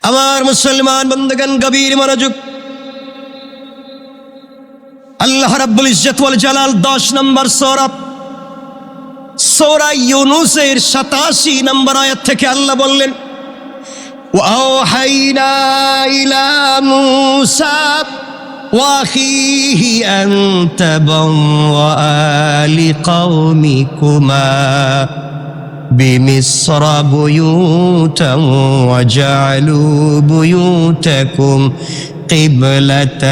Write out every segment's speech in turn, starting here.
আমার মুসলমান বন্ধুগণ, গভীর মনোযোগ। আল্লাহ রাব্বুল ইজ্জত ওয়াল জালাল 10 নম্বর সূরা ইউনূসের 87 নম্বর আয়াত থেকে আল্লাহ বললেন, ওয়াওহাইনা ইলা মূসা ওয়াখিহি আন তাবাওয়া লিকাওমিকুমা بمصر بيوتا وجعلوا بيوتكم قبلة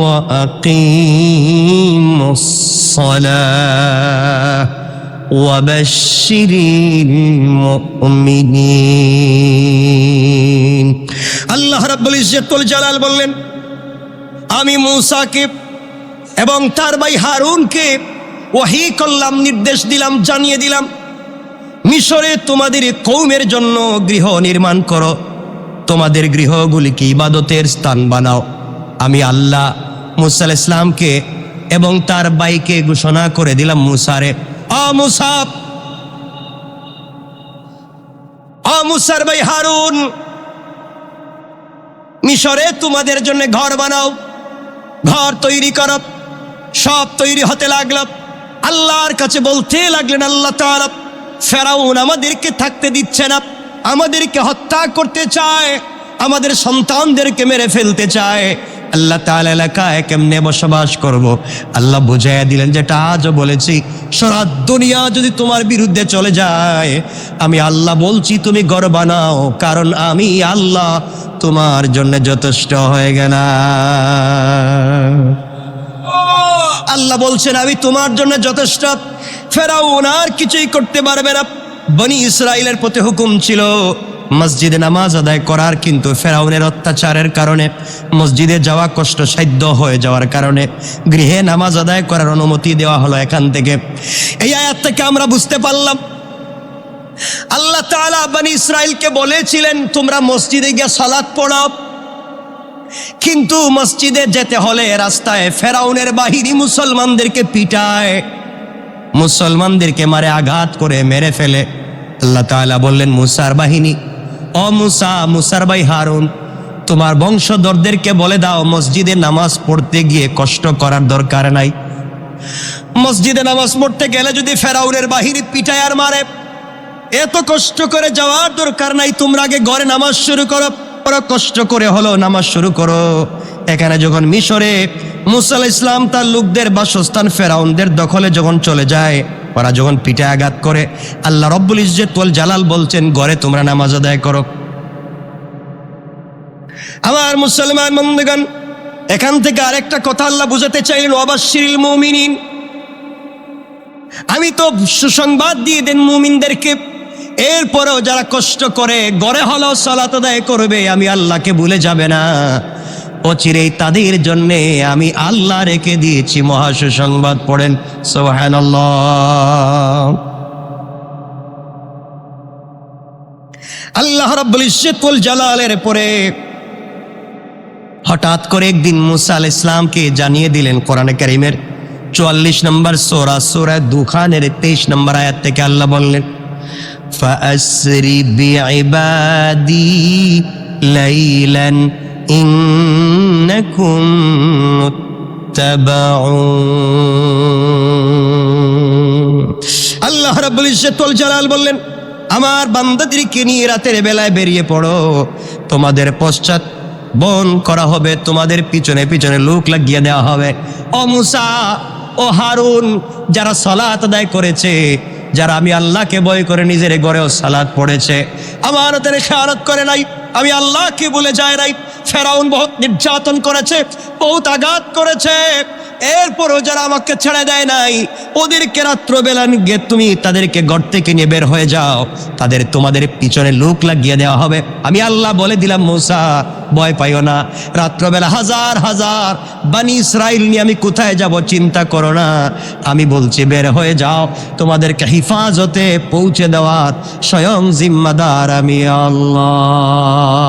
وأقيموا الصلاة وبشر المؤمنين। আল্লাহ রাব্বুল ইজ্জত ওয়াল জালাল বললেন, আমি মূসাকে এবং তার ভাই হারুনকে ওহী করলাম, নির্দেশ দিলাম, জানিয়ে দিলাম, মিশরে তোমাদের কওমের জন্য গৃহ নির্মাণ করো, তোমাদের গৃহগুলিকে ইবাদতের স্থান বানাও। আমি আল্লাহ মূসা আলাইহিস সালামকে এবং তার ভাইকে ঘোষণা করে দিলাম, মূসারে, মূসার ভাই হারুন, মিশরে তোমাদের জন্য ঘর বানাও, ঘর তৈরি করো। সব তৈরি হতে লাগলো। আল্লাহর কাছে বলতে লাগলেন, আল্লাহ তাআলা, ফেরাউন আমাদেরকে থাকতে দিচ্ছে না, আমাদেরকে হত্যা করতে চায়, আমাদের সন্তানদেরকে মেরে ফেলতে চায়। আল্লাহ তাআলা এলাকায় কেমনে বসবাস করব? আল্লাহ বুঝাইয়া দিলেন, যেটা আজও বলেছি, সারা দুনিয়া যদি তোমার বিরুদ্ধে চলে যায়, আমি আল্লাহ বলছি তুমি ঘর বানাও, কারণ আমি আল্লাহ তোমার জন্য যথেষ্ট হয়ে গেলাম। আল্লাহ বলছেন, আমি তোমার জন্য যথেষ্ট। ফেরাউন আর কিছুই করতে পারবে না। বনি ইসরাইলের প্রতি হুকুম ছিল মসজিদে নামাজ আদায় করার, কিন্তু ফেরাউনের অত্যাচারের কারণে মসজিদে যাওয়া কষ্টসাধ্য হয়ে যাওয়ার কারণে গৃহে নামাজ আদায় করার অনুমতি দেওয়া হলো। এখান থেকে, এই আয়াত থেকে আমরা বুঝতে পারলাম, আল্লাহ তাআলা বনি ইসরাইলকে বলেছিলেন তোমরা মসজিদে গিয়ে সালাত পড়াও, কিন্তু মসজিদে যেতে হলে রাস্তায় ফেরাউনের বাহিনী মুসলমানদেরকে পিটায়, মুসলমানদেরকে মারে, আঘাত করে মেরে ফেলে। আল্লাহ তাআলা বললেন, মূসার বাহিনী, ও মূসা, মূসার ভাই হারুন, তোমার বংশধরদেরকে বলে দাও, মসজিদে নামাজ পড়তে গিয়ে কষ্ট করার দরকার নাই। মসজিদে নামাজ পড়তে গেলে যদি ফেরাউনের বাহিনী পিটায় আর মারে, এত কষ্ট করে যাওয়ার দরকার নাই। তোমরা আগে ঘরে নামাজ শুরু করো, কষ্ট করে হলো নামাজ শুরু করো। এখানে যখন মিশরে মূসা আলাইহিস সালাম তার লোকদের বাসস্থান ফেরাউনদের দখলে যখন চলে যায়, ওরা যখন পিঠে আঘাত করে, আল্লাহ রব্বুল ইজ্জত ওয়াল জালাল বলছেন, ঘরে তোমরা নামাজ আদায় করো। আমার মুসলমান বন্ধুগণ, এখান থেকে আরেকটা কথা আল্লাহ বুঝাতে চাইলেন, ওয়াবাশশিরিল মুমিনিন, আমি তো সুসংবাদ দিয়ে দেন মুমিনদেরকে। এরপরেও যারা কষ্ট করে ঘরে হলো সালাত আদায় করবে, আমি আল্লাহকে ভুলে যাবে না, অচিরেই তাদের জন্যে আমি আল্লাহ রেখে দিয়েছি মহা সুসংবাদ। পড়েন সুবহানাল্লাহ। আল্লাহ রাব্বুল ইজ্জত ওয়াল জালালের পরে হঠাৎ করে একদিন মূসা আলাইহিস সালামকে জানিয়ে দিলেন, কোরআনে কারীমের 44 নম্বর সূরা দুখানের 23 নম্বর আয়াত থেকে আল্লাহ বললেন, ফাআসরি বিইবাদি লাইলান ইন্নাকুম মুত্তাবাউন। আল্লাহ রাব্বুল ইজ্জত ওয়াল জালাল বললেন, আমার বান্দাদেরকে নিয়ে রাতের বেলায় বেরিয়ে পড়ো, তোমাদের পশ্চাৎ বন করা হবে, তোমাদের পিছনে পিছনে লোক লাগিয়ে দেওয়া হবে। ও মূসা, ও হারুন, যারা সালাত আদায় করেছে, যারা আমি আল্লাহকে ভয় করে নিজের ঘরেও সালাত পড়েছে, আমানতের খেয়ানত করে নাই, আমি আল্লাহকে ভুলে যায় নাই, ফেরাউন বহুত নির্যাতন করেছে, বহুত আঘাত করেছে, এরপরও যারা আমাকে ছেড়ে দেয় নাই, ওদেরকে রাত্রবেলা গিয়ে তুমি তাদেরকে ঘর থেকে নিয়ে বের হয়ে যাও, তাদের তোমাদের পিছনে লোক লাগিয়ে দেওয়া হবে। আমি আল্লাহ বলে দিলাম, মূসা ভয় পাইও না, রাত্রবেলা হাজার হাজার বনি ইসরাইল নিয়ে আমি কোথায় যাব চিন্তা করো না, আমি বলছি বের হয়ে যাও, তোমাদেরকে হিফাজতে পৌঁছে দেওয়ার স্বয়ং জিম্মাদার আমি আল্লাহ।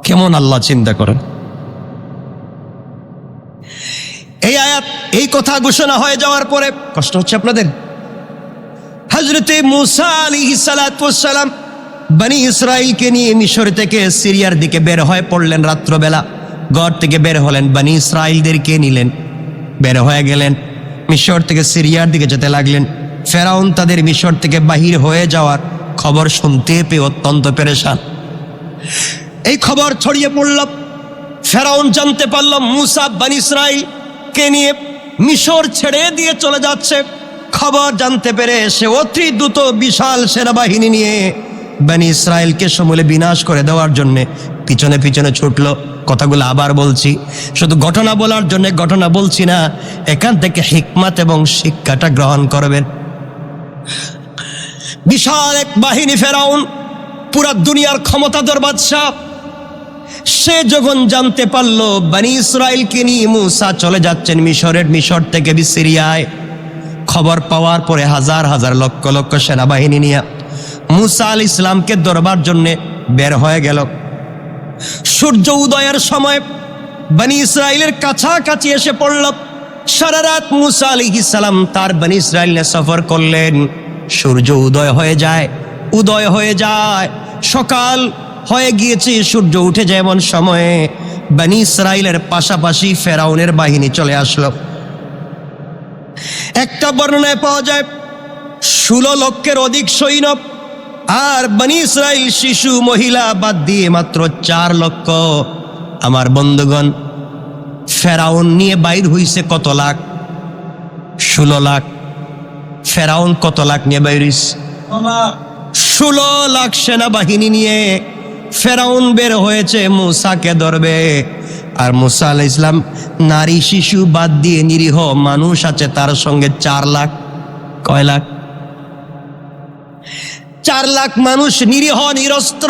কেমন আল্লাহ চিন্তা করেন। এই আয়াত, এই কথা ঘোষণা হয়ে যাওয়ার পরে কষ্ট হচ্ছে আপনাদের? হযরতে মূসা আলাইহিস সালাতু ওয়াস সালাম বনি ইসরাইলকে নিয়ে মিশর থেকে সিরিয়ার দিকে বের হয়ে পড়লেন। রাত্রবেলা ঘর থেকে বের হলেন, বনি ইসরাইলদেরকে নিলেন, বের হয়ে গেলেন, মিশর থেকে সিরিয়ার দিকে যেতে লাগলেন। ফেরাউন তাদের মিশর থেকে বাহির হয়ে যাওয়ার খবর শুনতে পেয়ে অত্যন্ত পেরেশান। এই খবর ছড়িয়ে পড়ল, ফেরাউন জানতে পারল মূসা বনি ইসরাইলকে নিয়ে মিশর ছেড়ে দিয়ে চলে যাচ্ছে। খবর জানতে পেরে সে অতি দ্রুত বিশাল সেনাবাহিনী নিয়ে বনি ইসরাইলকে সমূলে বিনাশ করে দেওয়ার জন্য পিছনে পিছনে ছুটল। কথাগুলো আবার বলছি, শুধু ঘটনা বলার জন্য ঘটনা বলছি না, এখান থেকে হিকমত এবং শিক্ষাটা গ্রহণ করবেন। বিশাল এক বাহিনী ফেরাউন, পুরা দুনিয়ার ক্ষমতাধর বাদশাহ, সে যখন জানতে পারলো বনি ইসরাইলকে নিয়ে মূসা চলে যাচ্ছেন মিশর থেকে সিরিয়ায়, খবর পাওয়ার পরে হাজার হাজার লক্ষ লক্ষ সেনাবাহিনী নিয়ে মূসা আলাইহিস সালামকে ধরবার জন্য বের হয়ে গেল। সূর্য উদয়ের সময় বনি ইসরাইলের কাছাকাছি এসে পড়ল। সারা রাত মূসা আলাইহিস সালাম তার বনি ইসরাইলে সফর করলেন। সূর্য উদয় হয়ে যায়, সকাল হয়ে গিয়েছে, সূর্য উঠে যায় এমন সময়ে বনি ইসরাইলের পাশাপাশি ফেরাউনের বাহিনী চলে আসলো। একটা বর্ণনায় পাওয়া যায় 16 লক্ষের অধিক সৈন্য, আর বনি ইসরাইল শিশু মহিলা বাদ দিয়ে মাত্র 4 লক্ষ। আমার বন্ধুগণ, ফেরাউন নিয়ে বাইর হইছে কত লাখ? 16 লাখ। ফেরাউন কত লাখ নিয়ে বাইর হইছে? 16 লাখ সেনাবাহিনী নিয়ে ফেরাউন বের হয়েছে মূসাকে ধরবে। আর মূসা আলাইহিস সালাম নারী শিশু বাদ দিয়ে নিরীহ মানুষ আছে তার সঙ্গে 4 লাখ। কয় লাখ? 4 লাখ মানুষ, নিরীহ নিরস্ত্র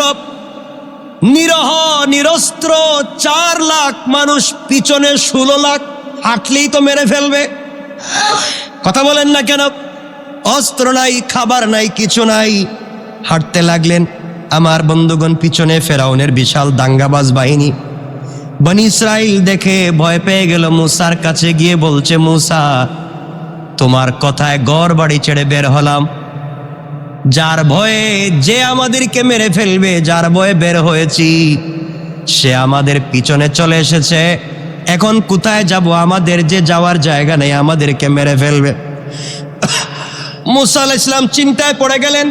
4 লাখ মানুষ, পিছনে 16 লাখ। হাঁটলেই তো মেরে ফেলবে। কথা বলেন না কেন? অস্ত্র নাই, খাবার নাই, কিছু নাই, হাঁটতে লাগলেন। আমার বন্ধুগণ, পিছনে ফেরাউনের বিশাল দাঙ্গাবাজ বাহিনী। বনি ইসরাইল দেখে ভয় পেয়ে গেল। মূসার কাছে গিয়ে বলছে, মূসা, তোমার কথায় ঘর বাড়ি ছেড়ে বের হলাম, যার ভয়ে যে আমাদেরকে মেরে ফেলবে, যার ভয়ে বের হয়েছি, সে আমাদের পিছনে চলে এসেছে। এখন কোথায় যাব? আমাদের যে যাওয়ার জায়গা নেই, আমাদেরকে মেরে ফেলবে। মূসা আলাইহিস সালাম চিন্তায় পড়ে গেলেন।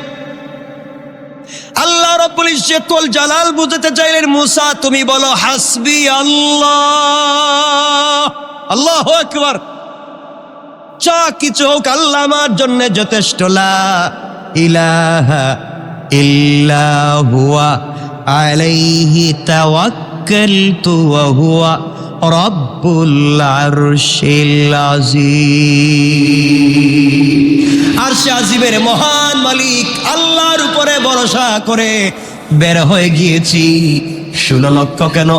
আল্লাহ রাব্বুল ইজ্জতুল জালাল বুঝাতে চাইলেন, মূসা তুমি বলো হাসবি আল্লাহ। আল্লাহু আকবার। যা কিছু হোক আল্লাহ আমার জন্য যথেষ্ট। লা ইলাহা ইল্লা হুয়া আলাইহি তাওয়াক্কালতু ওয়া হুয়া রাব্বুল আরশিল আযীম। আরশে আজিমের মহান মালিক আল্লাহর উপরে ভরসা করে বের হয়ে গিয়েছি। 16 লক্ষ কেন,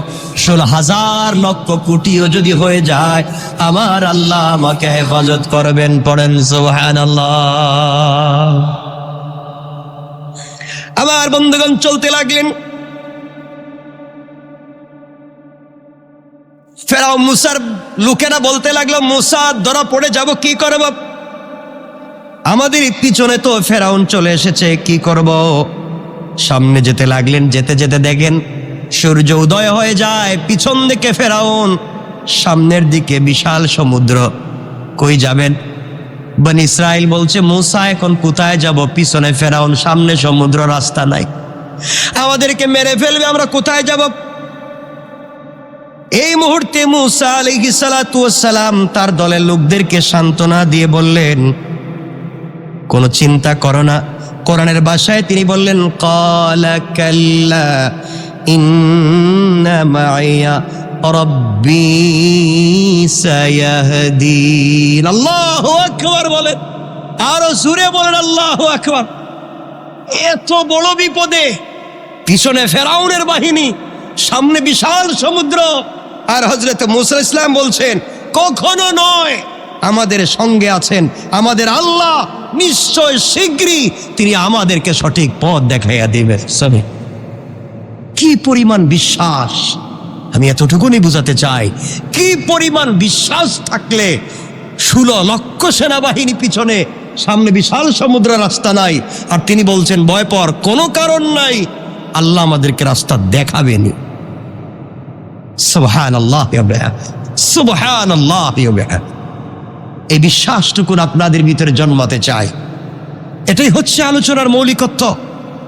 16,000 লক্ষ কোটিও যদি হয়ে যায়, আমার আল্লাহ আমাকে হেফাজত করবেন। পড়েন সুবহানাল্লাহ। আমার বন্ধুগণ চলতে লাগলেন। ফেরাউন মূসার লোকেরা বলতে লাগলো, মূসা ধরা পড়ে যাব, কি করব? আমাদের পিছনে তো ফেরাউন চলে এসেছে, কি করব? সামনে যেতে লাগলেন। যেতে যেতে দেখেন সূর্য উদয় হয়ে যায়, পিছন দিকে ফেরাউন, সামনের দিকে বিশাল সমুদ্র। কই যাবেন? বনি ইসরাইল বলছে, মূসা এখন কোথায় যাব? পিছনে ফেরাউন, সামনে সমুদ্র, রাস্তা নাই, আমাদেরকে মেরে ফেলবে, আমরা কোথায় যাব? এই মুহূর্তে মূসা আলাইহিস সালাতু ওয়াস সালাম তার দলের লোকদেরকে সান্ত্বনা দিয়ে বললেন, কোনো চিন্তা করো না। কোরআনের ভাষায় তিনি বললেন, ক্বালা কাল্লা ইন্না মাইয়া রাব্বী সায়াহদিন। আল্লাহু আকবার বলেন, আরো জোরে বলেন আল্লাহু আকবার। এত বড় বিপদে, পিছনে ফেরাউনের বাহিনী, সামনে বিশাল সমুদ্র, আর হযরত মূসা আলাইহিস সালাম বলছেন, কখনো নয়, আমাদের সঙ্গে আছেন আমাদের আল্লাহ, নিশ্চয় শীঘ্রই তিনি আমাদেরকে সঠিক পথ দেখাইয়া দিবেন। কি পরিমাণ বিশ্বাস! আমি এতটুকুনি বুঝাতে চাই, কি পরিমাণ বিশ্বাস থাকলে 16 লক্ষ সেনাবাহিনী পিছনে, সামনে বিশাল সমুদ্র, রাস্তা নাই, আর তিনি বলছেন ভয় পাওয়ার কোনো কারণ নাই, আল্লাহ আমাদেরকে রাস্তা দেখাবেন। সুবহানাল্লাহ ওয়া বিহামদিহি, সুবহানাল্লাহ ওয়া বিহামদিহি। এই বিশ্বাসটুকু আপনাদের ভিতরে জন্মাতে চাই। এটাই হচ্ছে আলোচনার মৌলিকত্ব।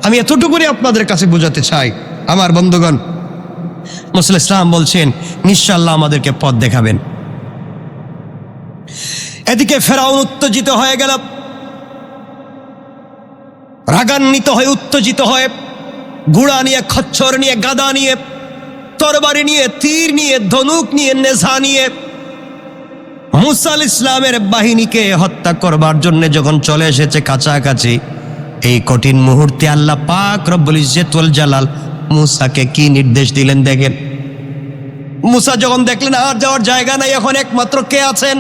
আমি এতটুকুনি আপনাদের কাছে বোঝাতে চাই। আমার বন্ধুগণ, মুসা ইসলাম বলছেন নিশ্চয় আল্লাহ আমাদেরকে পথ দেখাবেন। এদিকে ফেরাউন উত্তেজিত হয়ে গেল, রাগান্বিত হয়ে উত্তেজিত হয়ে ঘোড়া নিয়ে, খচ্চর নিয়ে, গাদা নিয়ে, তরবারি নিয়ে, তীর নিয়ে, ধনুক নিয়ে, নেজা নিয়ে মুসা ইসলামের বাহিনীকে হত্যা করবার জন্য যখন চলে এসেছে কাছাকাছি, এই কঠিন মুহূর্তে আল্লাহ পাক রব্বুল ইজ্জত ওয়াল জালাল মুসাকে কি নির্দেশ দিলেন দেখেন। মুসা যখন দেখলেন আর যাওয়ার জায়গা নাই, এখন একমাত্র কে আছেন?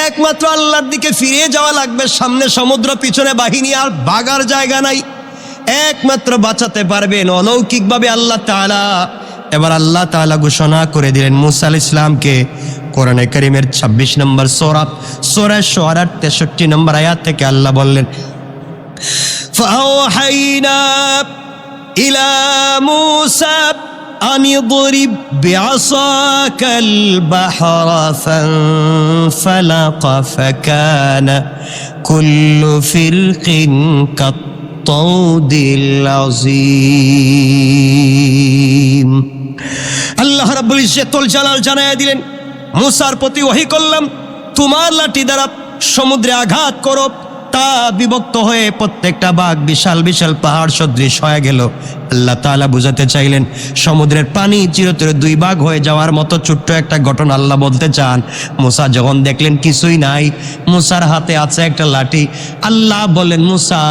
একমাত্র আল্লাহর দিকে ফিরে যাওয়া লাগবে। সামনে সমুদ্র, পিছনে বাহিনী, আর ভাগার জায়গা নাই। একমাত্র বাঁচাতে পারবেন অলৌকিকভাবে আল্লাহ তাআলা। এবার আল্লাহ তাআলা ঘোষণা করে দিলেন মুসা আলাইহিস সালামকে, কোরআনে কারীমের 26 নম্বর সূরা শুআরা 63 নম্বর আয়াত থেকে আল্লাহ বললেন, ফাওহাইনা ইলা মুসা أن يضرب بعصاك البحر فانفلق فكان كل فرق كالطود العظيم। আল্লাহ রাব্বুল ইজ্জত ওয়াল জালাল জানায়া দিলেন, মুসার প্রতি ওহী করলাম, তোমার লাঠি দ্বারা সমুদ্রে আঘাত করো, তা বিভক্ত হয়ে প্রত্যেকটা ভাগ বিশাল বিশাল পাহাড় সদৃশ হয়ে গেল। আল্লাহ তাআলা বুঝাতে চাইলেন সমুদ্রের পানি চিরতরে দুই ভাগ হয়ে যাওয়ার মতো ছোট্ট একটা ঘটনা আল্লাহ বলতে চান। মুসা যখন দেখলেন কিছুই নাই, মুসার হাতে আছে একটা লাঠি, আল্লাহ বললেন মুসা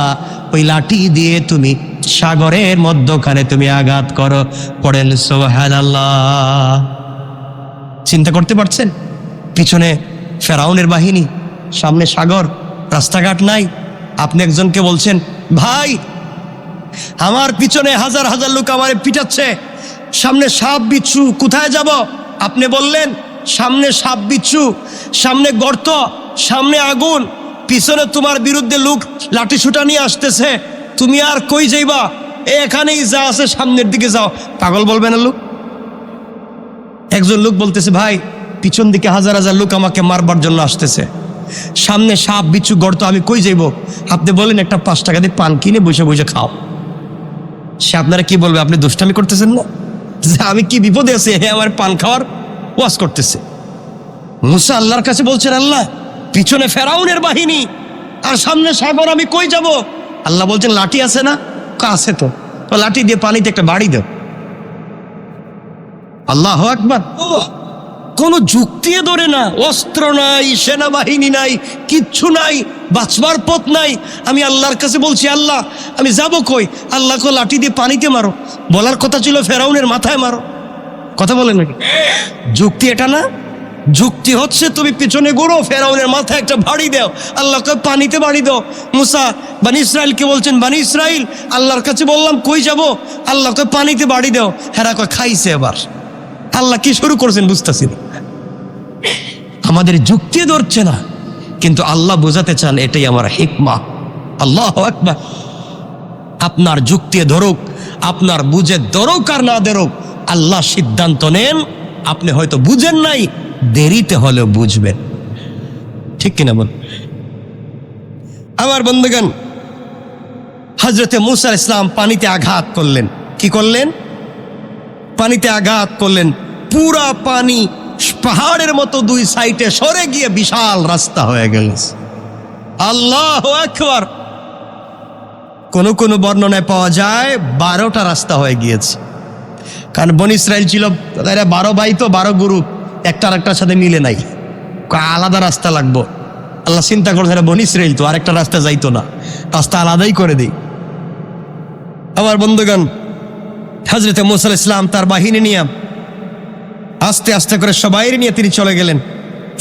ওই লাঠি দিয়ে তুমি সাগরের মধ্যখানে তুমি আঘাত করো। পড়েন সুবহানাল্লাহ। চিন্তা করতে পারছেন? পিছনে ফেরাউনের বাহিনী, সামনে সাগর, রাস্তাঘাট নাই। আপনি একজনকে বলছেন ভাই আমার পিছনে হাজার হাজার লোক আমারে পিটাচ্ছে, সামনে সাপ বিচ্ছু, কোথায় যাব? আপনি বললেন সামনে সাপ বিচ্ছু, সামনে গর্ত, সামনে আগুন, পিছনে তোমার বিরুদ্ধে লোক লাঠি ছুটা নিয়ে আসতেছে, তুমি আর কই যাইবা? এখানেই যা আছে সামনের দিকে যাও। পাগল বলবে না লোক? একজন লোক বলতেছে ভাই পিছন দিকে হাজার হাজার লোক আমাকে মারবার জন্য আসতেছে, সামনে সাপ বিচ্ছু গর্ত, আমি কই যাইব? আপনি বলেন একটা 5 টাকা দিয়ে পান কিনে বসে বসে খাও। সে আপনারা কি বলবে? আপনি দুষ্টামি করতেছেন না, যে আমি কি বিপদে আছি, হে আমার পান খাওয়ার ওয়াজ করতেছে। মুসা আল্লাহর কাছে বলছেন আল্লাহ পিছনে ফেরাউনের বাহিনী আর সামনে সাগর, আমি কই যাব? আল্লাহ বলছেন লাঠি আছে না? আছে তো, লাঠি দিয়ে পানিতে একটা বাড়ি দাও। আল্লাহু আকবার। কোনো যুক্তি ধরে না, অস্ত্র নাই, সেনাবাহিনী নাই, কিচ্ছু নাই, বাঁচবার পথ নাই। আমি আল্লাহর কাছে বলছি আল্লাহ আমি যাব কই? আল্লাহকে লাঠি দিয়ে পানিতে মারো। বলার কথা ছিল ফেরাউনের মাথায় মারো। কথা বলেন নাকি? যুক্তি এটা না। যুক্তি হচ্ছে তুমি পিছনে ঘুরো, ফেরাউনের মাথায় একটা বাড়ি দাও, আল্লাহকে পানিতে বাড়ি দাও। মুসা বানি ইসরাইলকে বলছেন বানি ইসরাইল আল্লাহর কাছে বললাম কই যাব? আল্লাহকে পানিতে বাড়ি দাও। হেরা কয় খাইছে। এবার আল্লাহ কি শুরু করছেন বুঝতেছি না। আমাদের যুক্তি ধরছে না, কিন্তু আল্লাহ বোঝাতে চান এটাই আমার হিকমা। আল্লাহু আকবার। আপনার যুক্তি ধরুক, আপনার বুঝে ধরুক আর না ধরুক, আল্লাহ সিদ্ধান্ত নেন। আপনি হয়তো বুঝেন নাই, দেরিতে হলেও বুঝবেন। ঠিক কিনা বল? আমার বন্ধুগণ, হযরতে মুসা আলাইহিস সালাম পানিতে আঘাত করলেন। কি করলেন? পানিতে আঘাত করলেন। পুরা পানি পাহাড়ের মতো দুই সাইডে সরে গিয়ে বিশাল রাস্তা হয়ে গেল। আল্লাহু আকবার। কোন কোন বর্ণনায় পাওয়া যায় 12টা রাস্তা হয়ে গিয়েছে। কারণ বনি ইসরাইল ছিল 12 ভাই, তো 12 গ্রুপ, একটা আরেকটার সাথে মিলে নাই, আলাদা রাস্তা লাগবো। আল্লাহ চিন্তা করছে বনি ইসরাইল তো আরেকটা রাস্তা যাইতো না, রাস্তা আলাদাই করে দিই। আমার বন্ধুগণ, হযরতে মুসা আলাইহিস সালাম তার বাহিনী নিয়ে আস্তে আস্তে করে সবাই নিয়ে তিনি চলে গেলেন।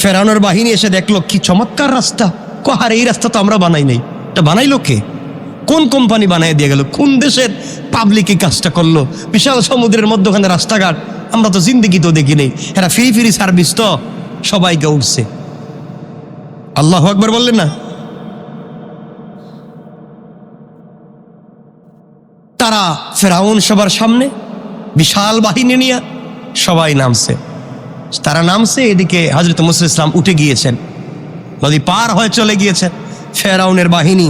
ফেরাউনের বাহিনী এসে দেখলো কি চমৎকার রাস্তা। আর এই রাস্তা তো আমরা বানাই নাই, এটা বানাইলো কে? কোন কোম্পানি বানাই দিয়ে গেল? কোন দেশের পাবলিক এই কাজটা করলো? বিশাল সমুদ্রের মধ্যখানে রাস্তাঘাট আমরা তো জিন্দেগি তো দেখি নেই। এরা ফ্রি সার্ভিস তো সবাইকে উঠছে। আল্লাহু আকবার বললেন না? তারা ফেরাউন সবার সামনে বিশাল বাহিনী নিয়ে সবাই নামছে। তারা নামছে, এদিকে হযরত মুসা ইসলাম উঠে গিয়েছেন, নদী পার হয়ে চলে গিয়েছেন। ফেরাউনের বাহিনী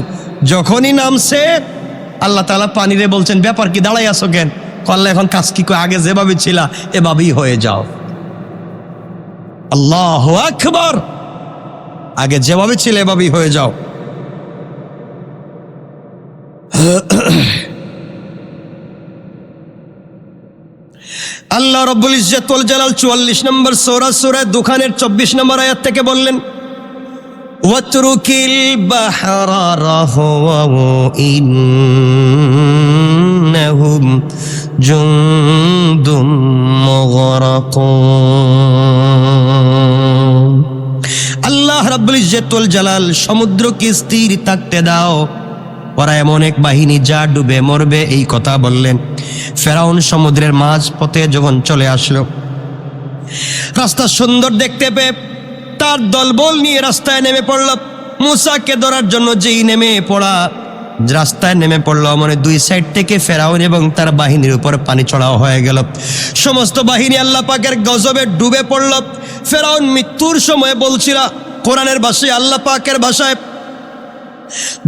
যখনই নামছে, আল্লাহ তাআলা পানিরে বলছেন, ব্যাপার কি, দাঁড়াই আছো কেন? আল্লাহ, এখন কাজ কি, আগে যেভাবে ছিল এভাবেই হয়ে যাও। আল্লাহু আকবার, আগে যেভাবে ছিল এভাবেই হয়ে যাও। আল্লাহ রাব্বুল ইজ্জত ওয়াল জালাল 44 নম্বর সূরা দুখানের 24 নম্বর আয়াত থেকে বললেন, ওয়াতরুকিল বাহরা রাহওয়া ইন্নাহুম জুনদুম মুগরাকুন। আল্লাহ রাব্বুল ইজ্জত ওয়াল জালাল সমুদ্রকে স্থির থাকতে দাও, ওরা এমন এক বাহিনী যা ডুবে মরবে, এই কথা বললেন। ফেরাউন সমুদ্রের মাঝ পথে যখন চলে আসলো, রাস্তা সুন্দর দেখতে পেয়ে তার দলবল নিয়ে রাস্তায় নেমে পড়ল। মুসাকে ধরার জন্য যেই নেমে পড়া, রাস্তায় নেমে পড়লো, মানে দুই সাইড থেকে ফেরাউন এবং তার বাহিনীর উপর পানি চড়াও হয়ে গেল। সমস্ত বাহিনী আল্লাহ পাকের গজবে ডুবে পড়ল। ফেরাউন মৃত্যুর সময় বলছিল কোরআনের ভাষায়, আল্লাহ পাকের ভাষায়,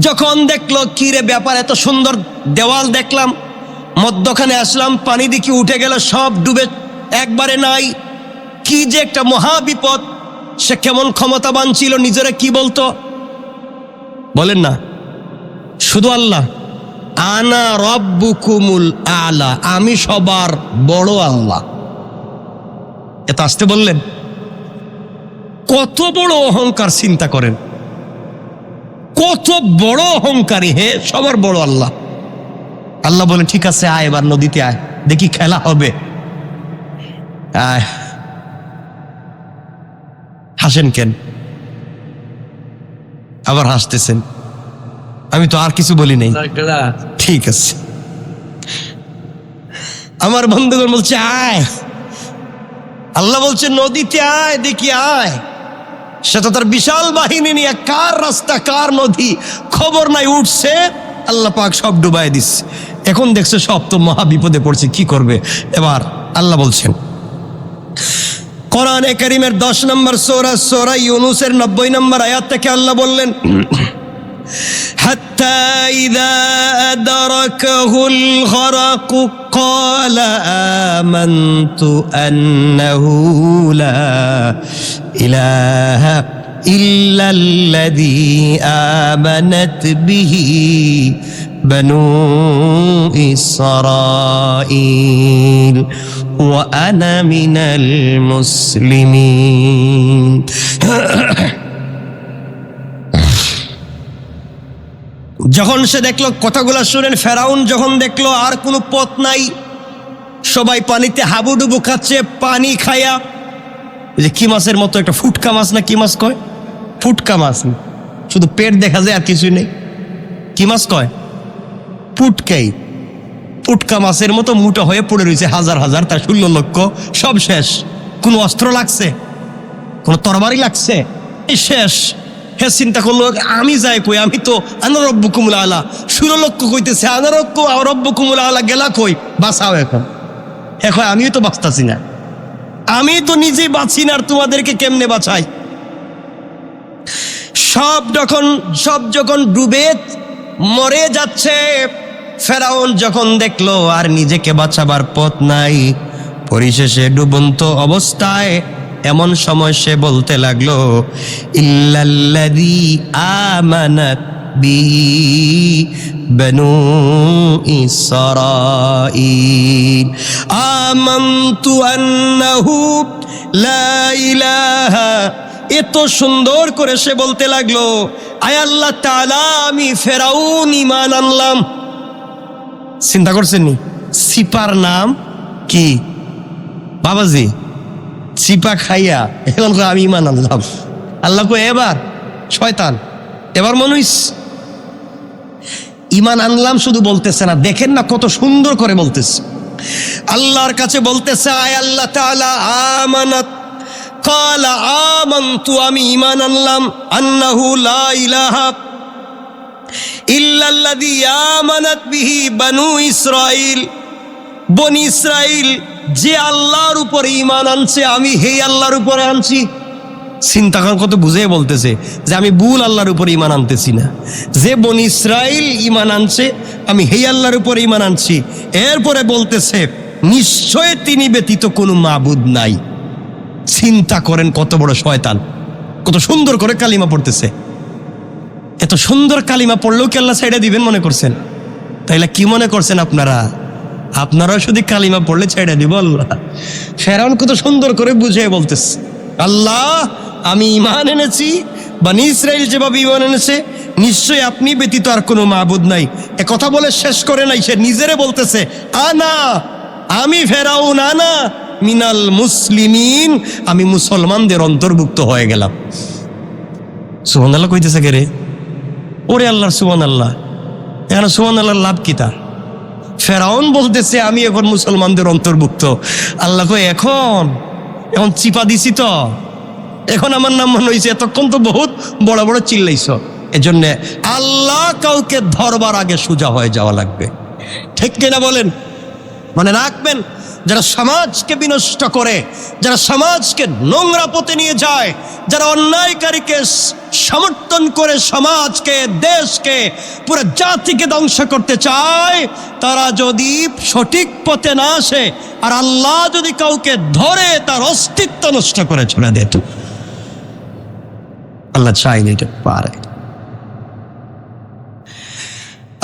যখন দেখলো কি রে ব্যাপার, এত সুন্দর দেওয়াল দেখলাম, মধ্যখানে আসলাম, পানি দেখি উঠে গেল, সব ডুবে একবারে নাই, কি যে একটা মহা বিপদ। সে কেমন ক্ষমতাবান ছিল, নিজেরা কি বলতো বলেন না? শুধু আল্লাহ, আনা রব্বুকুমুল আলা, আমি সবার বড় আল্লাহ, এত আসতে বললেন। কত বড় অহংকার, চিন্তা করেন, কত বড় অহংকারী, হে সবার বড় আল্লাহ। আল্লাহ বলেন, ঠিক আছে আয়, এবার নদীতে আয়, দেখি খেলা হবে। আয়, হাসেন কেন? আবার হাসতেছেন, আমি তো আর কিছু বলি নাই। ঠিক আছে, আমার বন্ধুগণ বলছে আয়, আল্লাহ বলছে নদীতে আয়, দেখি আয়। সেটা তার বিশাল বাহিনী নিয়ে, কার রাস্তা কার নদী খবর নাই, উঠছে, আল্লাহ পাক সব ডুবাই দিচ্ছে। এখন দেখছে সব তো মহা বিপদে পড়ছে, কি করবে এবার? আল্লাহ বলছেন কোরআনে কারীমের 10 নম্বর সূরা ইউনূসের 90 নম্বর আয়াত থেকে আল্লাহ বললেন, হাত্তা ইযা আদরাকাহুল গরাক ক্বালা আমানতু আন্নাহু লা ইলাহা ইল্লাল্লাযী আমানাত বিহি বানু ইসরাঈল ওয়া আনা মিনাল মুসলিমিন। যখন সে দেখলো, কথাগুলো শুনেন, ফেরাউন যখন দেখলো আর কোনো পথ নাই, সবাই পানিতে হাবুডুবু খাচ্ছে, পানি খায়া, যে কি মাছের মতো একটা ফুটকা মাছ, না কি মাছ কয়, ফুটকা মাছ, শুধু পেট দেখা যায় আর কিছুই নেই, কি মাছ কয়, পুটকাই, পুটকা মাছের মতো মোটা হয়ে পড়ে রয়েছে, হাজার হাজার, তার 16 লক্ষ, সব শেষ। কোন অস্ত্র লাগছে, কোন তরবারি লাগছে, এই শেষ। হে চিন্তা করলো, আমি যাই কই, আমি তো আনা রব্বুকুমুল আলা, 16 লক্ষ কইতেছে, আনা রব্বুকুমুল আলা গেলা কই, বাঁচাও এখন। এখন আমিও তো বাঁচতাছি না, আমি তো নিজেই বাঁচি না, আর তোমাদেরকে কেমনে বাঁচাই? সব যখন ডুবে মরে যাচ্ছে, ফেরাউন যখন দেখলো আর নিজেকে বাঁচাবার পথ নাই, পরিশেষে ডুবন্ত অবস্থায় এমন সময় সে বলতে লাগলো, ইল্লাল্লাযী আমানাত বিহি বানু ইসরাঈল আমানতু আন্নাহু লা ইলাহা। এত সুন্দর করে সে বলতে লাগলো, আয় আল্লাহ তাআলা, আমি ফেরাউন ঈমান আনলাম। চিন্তা করছেন নি, সিপার নাম কি বাবাজি? সিপা খাইয়া এখন আমি ঈমান আনলাম। আল্লাহ কো এবার শয়তান, এবার মানুষ ঈমান আনলাম শুধু বলতেছে না, দেখেন না কত সুন্দর করে বলতেছে। আল্লাহর কাছে বলতেছে, আয় আল্লাহ তাআলা, আমানাত ক্বালা আমানতু, আমি ঈমান আনলাম, আন্নাহু লা ইলাহা ইল্লাল্লাযী আমানাত বিহি বানু ইসরাঈল, বনি ইসরাঈল যে আল্লাহর উপর ঈমান আনছে আমি সেই আল্লাহর উপরে আনছি। চিন্তা করেন, কত বুঝে বলতেছে যে আমি ভুল আল্লাহর উপর ঈমান আনতেছি না। যে বনি ইসরাঈল ঈমান আনছে আমি সেই আল্লাহর উপর ঈমান আনছি। এরপরে বলতেছে নিশ্চয় তিনি ব্যতীত কোনো মাবুদ নাই। চিন্তা করেন কত বড় শয়তান, কত সুন্দর করে কালিমা পড়তেছে। এত সুন্দর কালিমা পড়লেও কি আল্লাহ ছেড়ে দিবেন মনে করছেন? তাইলে কি মনে করছেন আপনারা? আপনারাও শুধু কালিমা পড়লে ছেড়ে দিব আল্লাহ? ফেরাউন কত সুন্দর করে বুঝিয়ে বলতেছে, আল্লাহ আমি ঈমান এনেছি, বনি ইসরাঈল যেভাবে ঈমান এনেছে নিশ্চয়ই আপনি ব্যতীত আর কোনো মাবুদ নাই। এ কথা বলে শেষ করে নাই, সে নিজেরে বলতেছে আনা, আমি ফেরাউন, আনা মিনাল মুসলিমিন, আমি মুসলমানদের অন্তর্ভুক্ত হয়ে গেলাম। সুবহানাল্লাহ কইতেছে কে রে? ওরে আল্লাহর সুবহানাল্লাহ। এখানে সুবহানাল্লাহর লাভ কি তার? ফেরাউন বলতেছে আমি এখন মুসলমানদের অন্তর্ভুক্ত। আল্লাহ কই এখন চিপা দিছি তো, এখন আমার নাম মনে হয়েছে, এতক্ষণ তো বহুত বড় বড় চিল্লাইছ। এজন্য আল্লাহ কাউকে ধরবার আগে সোজা হয়ে যাওয়া লাগবে, ঠিক কিনা বলেন? মনে রাখবেন, যারা সমাজকে বিনষ্ট করে, যারা সমাজকে নোংরা পথে নিয়ে যায়, যারা অন্যায়কারীকে সমর্থন করে সমাজকে, দেশকে, পুরো জাতিকে ধ্বংস করতে চায়, তারা যদি সঠিক পথে না আসে আর আল্লাহ যদি কাউকে ধরে তার অস্তিত্ব নষ্ট করে চলে দেয়, আল্লাহ চাইলে এটা পারে।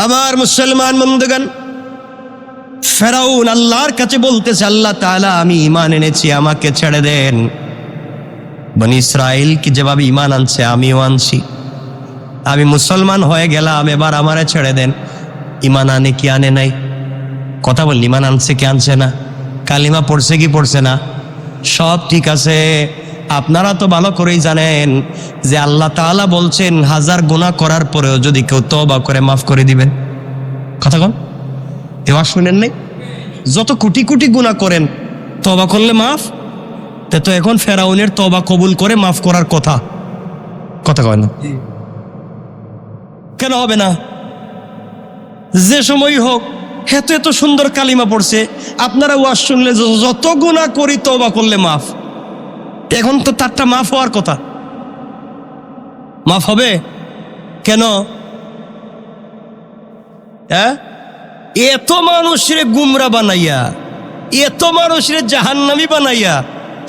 আমার মুসলমান বন্ধুগণ, ফেরাউন আল্লাহর কাছে বলতেছে আল্লাহ তাআলা আমি ঈমান এনেছি, আমাকে ছেড়ে দেন। বনি ইসরাঈল কি যেভাবে ঈমান আনছে আমিও আনছি, আমি মুসলমান হয়ে গেলাম, এবার আমারে ছেড়ে দেন। ঈমান আনে কি আনে নাই? কথা বল, ঈমান আনছে কি আনছে না? কালিমা পড়ছে কি পড়ছে না? সব ঠিক আছে। আপনারা তো ভালো করেই জানেন যে আল্লাহ তাআলা বলছেন 1000 গুনাহ করার পরেও যদি কেউ তওবা করে মাফ করে দিবেন। কথা বল, এবার শুনেন নাই? যত কোটি কোটি গুনাহ করেন তওবা করলে মাফ, তো এখন ফেরাউনের তওবা কবুল করে মাফ করার কথা কয় না? কেন হবে না? যে সময় হোক, এত সুন্দর কালিমা পড়ছে, আপনারা ওয়াজ শুনলে যত গুনাহ করি তওবা করলে মাফ, এখন তো তারটা মাফ হওয়ার কথা। মাফ হবে কেন? হ্যাঁ, এত মানুষের গুমরা বানাইয়া, এত মানুষের জাহান্নামী বানাইয়া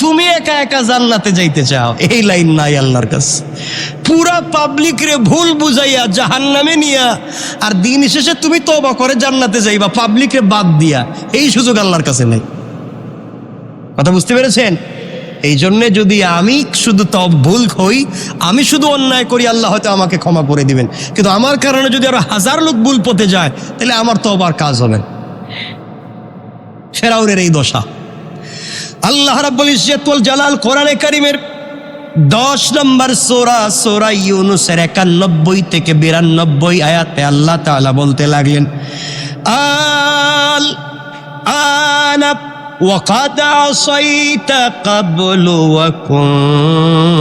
তুমি একা একা জান্নাতে যাইতে চাও, এই লাইন নাই আল্লাহর কাছে। পুরা পাবলিক রে ভুল বুঝাইয়া জাহান্নামে নিয়া আর দিন শেষে তুমি তওবা করে জান্নাতে যাইবা পাবলিক রে বাদ দিয়া, এই সুযোগ আল্লাহর কাছে নাই। কথা বুঝতে পেরেছেন? এই জন্যে যদি আমি শুধু ভুল হই, আমি শুধু অন্যায় করি, আল্লাহ হয়তো আমাকে ক্ষমা করে দিবেন, কিন্তু আমার কারণে যদি আরো 1000 লোক ভুল পথে যায় তাহলে আমার তওবার কাজ হবে। ফেরাউনের এই দশা। আল্লাহ রাব্বুল ইজ্জত ওয়াল জালাল কোরআনে কারীমের 10 নম্বর সূরা ইউনূসের 91 থেকে 92 আয়াতে আল্লাহ তাআলা বলতে লাগলেন, আনা وقد عصيت قبل وكنت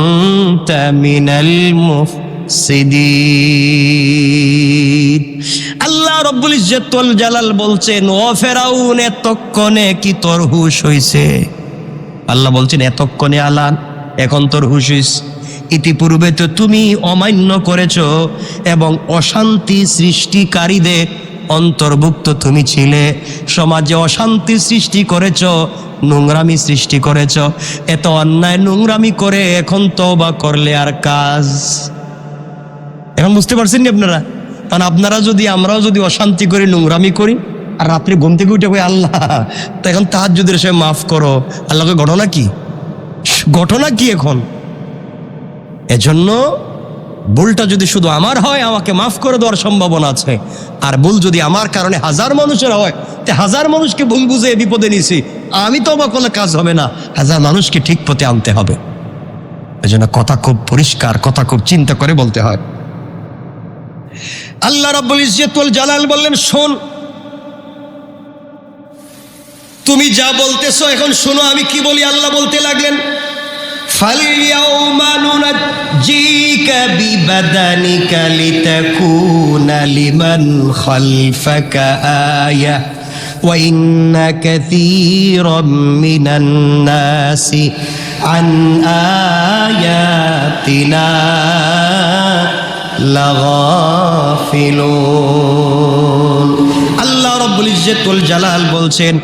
من المفسدين। আল্লাহ রাব্বুল ইজ্জত ওয়াল জালাল বলছেন, ও ফেরাউন এতক্ষণে কি তোর হুঁশ হইছে? আল্লাহ বলছেন এতক্ষণে আলান, এখন তোর হুঁশ হইছে। ইতিপূর্বে তো তুমি অমান্য করেছ এবং অশান্তি সৃষ্টিকারীদের অন্তর্ভুক্ত তুমি ছিলে। সমাজে অশান্তি সৃষ্টি করেছ, নোংরামি সৃষ্টি করেছ। এত অন্যায় নোংরামি করে এখন তওবা করলে আর কাজ? এখন বুঝতে পারছেন না আপনারা? কারণ আপনারা যদি, আমরাও যদি অশান্তি করি, নোংরামি করি, আর রাত্রে ঘুম থেকে উঠে কই আল্লাহ তো এখন তাহাজ্জুদের সময় মাফ করো, আল্লাহকে ঘটনা কি? ঘটনা কি এখন? এজন্য ভুলটা যদি শুধু আমার হয়, আমাকে মাফ করে দেওয়ার সম্ভাবনা আছে। আর ভুল যদি আমার কারণে 1000 মানুষের হয়, তে 1000 মানুষকে ভুল বুঝে বিপদে নিছি, আমি তওবা করলে কাজ হবে না, 1000 মানুষকে ঠিক পথে আনতে হবে। এজন্য কথা খুব পরিষ্কার, কথা খুব চিন্তা করে বলতে হয়। আল্লাহ রাব্বুল ইজ্জত ওয়াল জালাল বললেন, শোন, তুমি যা বলতেছো এখন শোনো আমি কি বলি। আল্লাহ বলতে লাগলেন, فاليوم ننجيك ببدنك لتكون لمن خلفك آية وإن كثيرا من الناس عن آياتنا لغافلون আল্লাহ রব্বুল ইজ্জতুল জালাল বলছেন,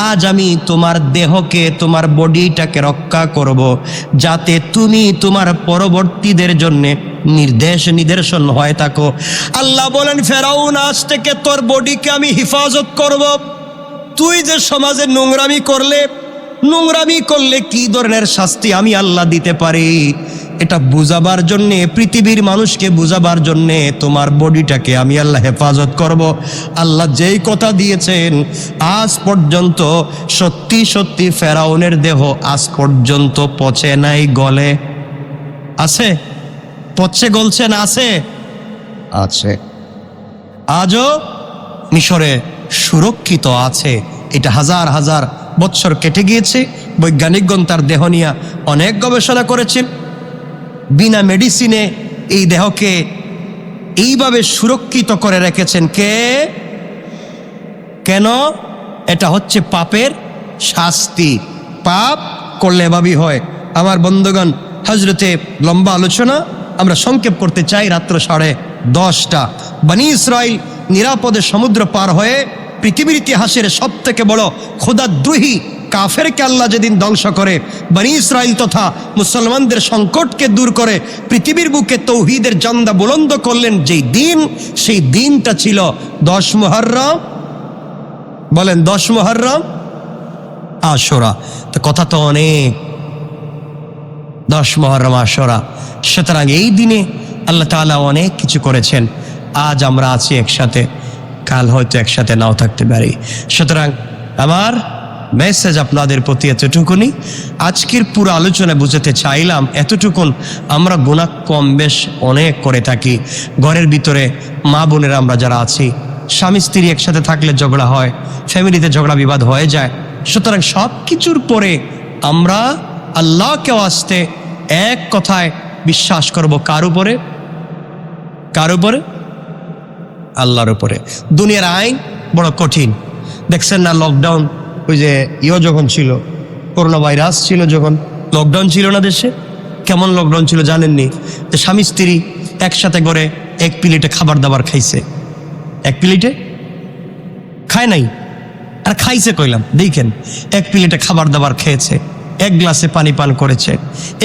আজ আমি তোমার দেহকে, তোমার বডিটাকে রক্ষা করব, যাতে তুমি তোমার পরবর্তীদের জন্য নিদর্শন হয়ে থাকো। আল্লাহ বলেন, ফেরাউন, আজ থেকে তোর বডিকে আমি হেফাজত করব। তুই যে সমাজে নোংরামি করলে কি ধরনের শাস্তি আমি আল্লাহ দিতে পারি, এটা বুঝাবার জন্যে, পৃথিবীর মানুষকে বুঝাবার জন্যে তোমার বডিটাকে আমি আল্লাহ হেফাজত করব। আল্লাহ যেই কথা দিয়েছেন, আজ পর্যন্ত সত্যি সত্যি ফেরাউনের দেহ আজ পর্যন্ত পচে নাই, গলে আছে, পচে গলছে না, আছে। আজও মিশরে সুরক্ষিত আছে। এটা হাজার হাজার বৎসর কেটে গিয়েছে। বৈজ্ঞানিকগণ তার দেহ নিয়ে অনেক গবেষণা করেছেন। বিনা মেডিসিনে এই দেহকে এইভাবে সুরক্ষিত করে রেখেছেন। কেন? এটা হচ্ছে পাপের শাস্তি। পাপ করলে এভাবেই হয়। আমার বন্ধুগণ, হজরতে লম্বা আলোচনা আমরা সংক্ষেপ করতে চাই। রাত্র 10:30 বনী ইসরাইল নিরাপদে সমুদ্র পার হয়ে পৃথিবীর ইতিহাসের সব থেকে বড় খোদাদ্রোহী কাফেরকে আল্লাহ যেদিন ধ্বংস করে, বনী ইসরাইল তথা মুসলমানদের সংকটকে দূর করে পৃথিবীর বুকে তৌহিদের জান্দা বুলন্দ করলেন যেই দিন, সেই দিনটা ছিল 10 মুহররম। বলেন 10 মুহররম আশুরা। তো কথা তো অনেক, 10 মুহররম আশুরা। সুতরাং এই দিনে আল্লাহ তাআলা অনেক কিছু করেছেন। আজ আমরা আছি একসাথে, কাল হয়তো একসাথে নাও থাকতে পারি। সুতরাং আমার মেসেজ আপনাদের প্রতি এতটুকুনি। আজকের পুরো আলোচনা বুঝাতে চাইলাম এতটুকুন, আমরা গুনাহ কম বেশ অনেক করে থাকি। ঘরের ভিতরে মা বোনেরা আমরা যারা আছি, স্বামী স্ত্রী একসাথে থাকলে ঝগড়া হয়, ফ্যামিলিতে ঝগড়া বিবাদ হয়ে যায়। সুতরাং সব কিছুর পরে আমরা আল্লাহকে আসতে এক কথায় বিশ্বাস করব। কার উপরে? আল্লাহর উপরে। দুনিয়ার আইন বড় কঠিন। দেখছেন না, লকডাউন, ওই যে যখন ছিল, করোনা ভাইরাস ছিল, যখন লকডাউন ছিল না দেশে, কেমন লকডাউন ছিল জানেননি? যে স্বামী স্ত্রী একসাথে করে এক প্লেটে খাবার দাবার খাইছে। এক প্লেটে খায় নাই, আর খাইছে কইলাম, দেখেন, এক প্লেটে খাবার দাবার খেয়েছে, এক গ্লাসে পানি পান করেছে,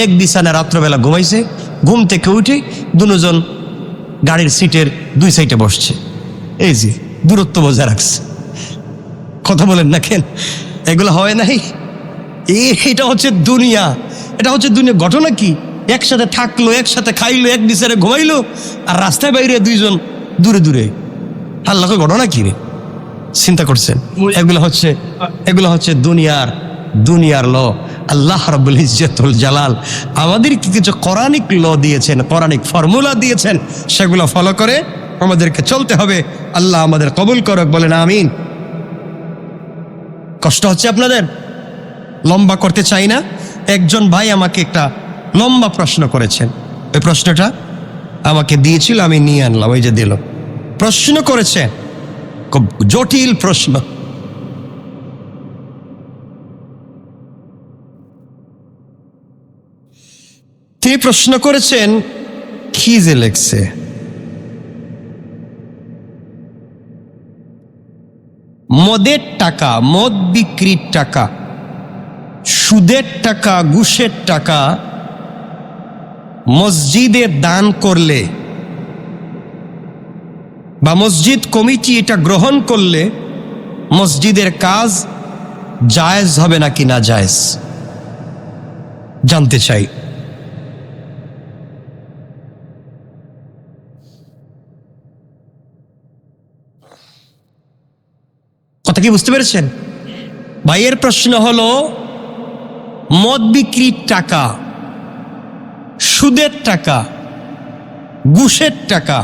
এক বিছানা রাত্রবেলা ঘুমাইছে, ঘুম থেকে উঠে দুজন গাড়ির সিটের 2 সাইডে বসছে। এই যে দূরত্ব বজায় রাখছে। কথা বলেন না কেন? এগুলো হয় নাই? এটা হচ্ছে দুনিয়া। এটা হচ্ছে দুনিয়া। ঘটনা কি? একসাথে থাকলো, একসাথে খাইলো, এক বিছানায় ঘুমাইলো, আর রাস্তায় বাইরে 2 জন দূরে দূরে। আল্লাহর ঘটনা কি রে? চিন্তা করছেন? এগুলো হচ্ছে দুনিয়ার ল। আল্লাহ রাব্বুল ইজ্জতুল জালাল আমাদেরকে কিছু কোরআনিক ল দিয়েছেন, কোরআনিক ফর্মুলা দিয়েছেন, সেগুলো ফলো করে আমাদেরকে চলতে হবে। আল্লাহ আমাদের কবুল করুক, বলেন আমিন। কষ্ট হচ্ছে আপনাদের? লম্বা করতে চাই না। একজন ভাই আমাকে একটা লম্বা প্রশ্ন করেছেন। ওই প্রশ্নটা আমাকে দিয়েছিল, আমি নিয়ে আনলাম, ওই যে দিল। প্রশ্ন করেছে, খুব জটিল প্রশ্ন। তিনি প্রশ্ন করেছেন, কি যে লেখছে, মদের টাকা, মদ বিক্রির টাকা, সুদের টাকা, ঘুষের টাকা মসজিদে দান করলে বা মসজিদ কমিটি এটা গ্রহণ করলে মসজিদের কাজ জায়েজ হবে নাকি না জায়েজ জানতে চাই। কথা কি বুঝতে পেরেছেন? ভাইয়ের প্রশ্ন হলো, মদ বিক্রির টাকা, সুদের টাকা, ঘুষের টাকা,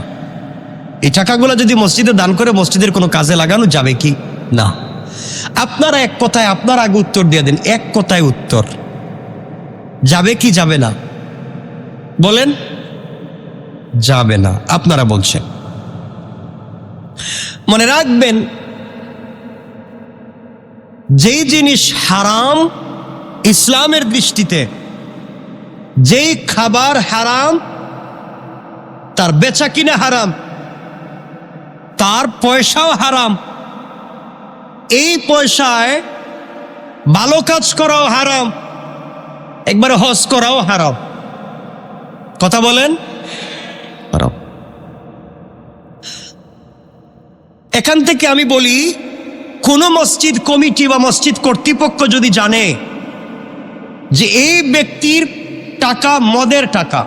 এই টাকাগুলো যদি মসজিদে দান করে মসজিদের কোনো কাজে লাগানো যাবে কি না? আপনারা এক কথায়, আপনারা আগে উত্তর দিয়ে দেন। এক কথায় উত্তর, যাবে কি যাবে না? বলেন। যাবে না, আপনারা বলছেন। মনে রাখবেন, যেই জিনিস হারাম ইসলামের দৃষ্টিতে, যেই খাবার হারাম, তার বেচা কিনা হারাম, তার পয়সাও হারাম, এই পয়সায় ভালো কাজ করাও হারাম, একবার হজ করাও হারাম। কথা বলেন। হারাম। এখান থেকে আমি বলি, কোন মসজিদ কমিটি বা মসজিদ কর্তৃপক্ষ যদি জানে যে এই ব্যক্তির টাকা মদের টাকা,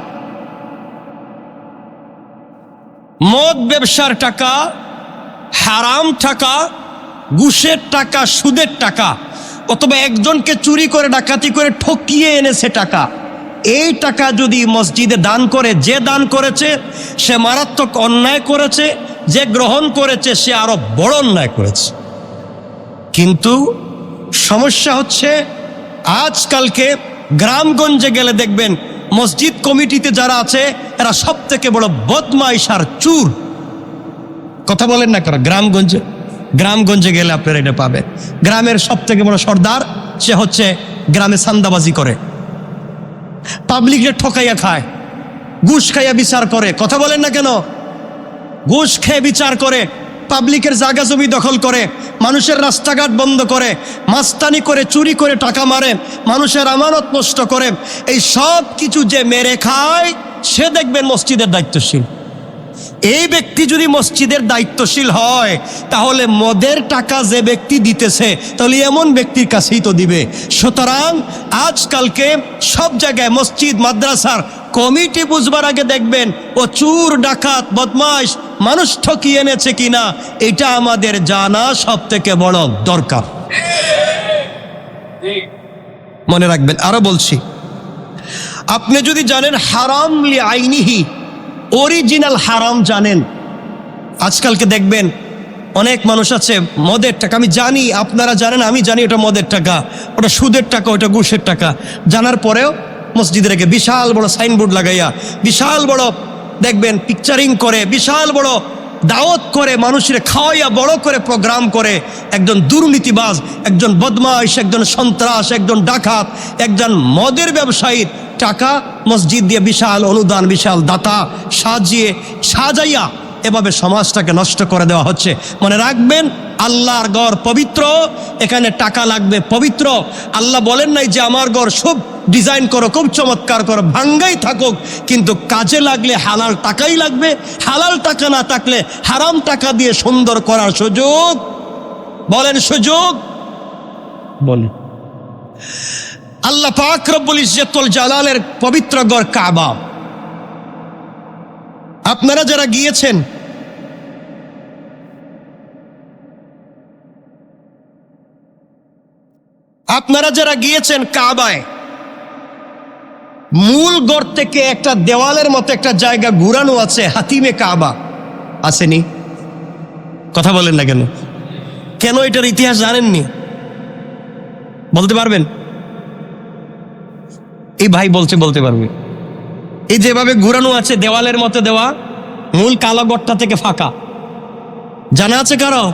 মদ ব্যবসার টাকা, হারাম টাকা, ঘুষের টাকা, সুদের টাকা, অথবা একজনকে চুরি করে ডাকাতি করে ঠকিয়ে এনেছে টাকা, এই টাকা যদি মসজিদে দান করে, যে দান করেছে সে মারাত্মক অন্যায় করেছে, যে গ্রহণ করেছে সে আরো বড় অন্যায় করেছে। কিন্তু সমস্যা হচ্ছে, আজকালকে গ্রামগঞ্জে গেলে দেখবেন মসজিদ কমিটিতে যারা আছে এরা সব থেকে বড় বদমাইশ আর চুর। কথা বলেন না কেন? গ্রামগঞ্জে গেলে আপনারা এটা পাবেন। গ্রামের সব থেকে বড় সর্দার সে হচ্ছে গ্রামে চান্দাবাজি করে, পাবলিককে ঠকাইয়া খায়, ঘুষ খাইয়া বিচার করে। কথা বলেন না কেন? ঘুষ খেয়ে বিচার করে, পাবলিকের জায়গা জমি দখল করে, মানুষের রাস্তাঘাট বন্ধ করে, মাস্তানি করে, চুরি করে টাকা মারে, মানুষের আমানত নষ্ট করে। এই সব কিছু যে মেরে খায় সে দেখবেন মসজিদের দায়িত্বশীল। এই ব্যক্তি যদি মসজিদের দায়িত্বশীল হয় তাহলে মদের টাকা যে ব্যক্তি দিতেছে তাহলে এমন ব্যক্তির কাছেই তো দিবে। সুতরাং আজকালকে সব জায়গায় মসজিদ মাদ্রাসার কমিটি বুঝবার আগে দেখবেন ও চুর, ডাকাত, বদমাইশ, মানুষ ঠকিয়ে এনেছে কিনা এটা আমাদের জানা সব থেকে বড় দরকার। মনে রাখবেন। আরো বলছি, আপনি যদি জানেন হারাম লি আইনিহি, অরিজিনাল হারাম জানেন, আজকালকে দেখবেন অনেক মানুষ আছে মদের টাকা, আমি জানি আপনারা জানেন, আমি জানি ওটা মদের টাকা, ওটা সুদের টাকা, ওটা ঘুষের টাকা, জানার পরেও মসজিদে রেখে বিশাল বড় সাইনবোর্ড লাগাইয়া, বিশাল বড় দেখবেন পিকচারিং করে, বিশাল বড় দাওয়াত করে, মানুষের খাওয়াইয়া বড় করে প্রোগ্রাম করে। একজন দুর্নীতিবাজ, একজন বদমাইশ, একজন সন্ত্রাস, একজন ডাকাত, একজন মদের ব্যবসায়ীর টাকা মসজিদ দিয়ে বিশাল অনুদান, বিশাল দাতা সাজাইয়া এভাবে সমাজটাকে নষ্ট করে দেওয়া হচ্ছে। মনে রাখবেন, আল্লাহর ঘর পবিত্র, এখানে টাকা লাগবে পবিত্র। আল্লাহ বলেন নাই যে আমার ঘর সব ডিজাইন করো, খুব চমৎকার করো, ভাঙ্গাই থাকুক, কিন্তু কাজে লাগলে হালাল টাকাই লাগবে। হালাল টাকা না থাকলে হারাম টাকা দিয়ে সুন্দর করার সুযোগ, বলেন সুযোগ বলেন। আল্লাহ পাক রব্বুল ইজ্জতুল জালালের পবিত্র ঘর কাবা, আপনারা যারা গিয়েছেন কাবায়, মূল ঘর থেকে একটা দেওয়ালের মতো একটা জায়গা ঘুরানো আছে, হাতিমে কাবা আসেনি? কথা বলেন না কেন? কেন এটার ইতিহাস জানেননি? বলতে পারবেন? এই ভাই বলতে পারবে। এই যেভাবে ঘুরানো আছে দেওয়ালের মতো দেওয়া, মূল কালো ঘরটা থেকে ফাঁকা, জানা আছে কারো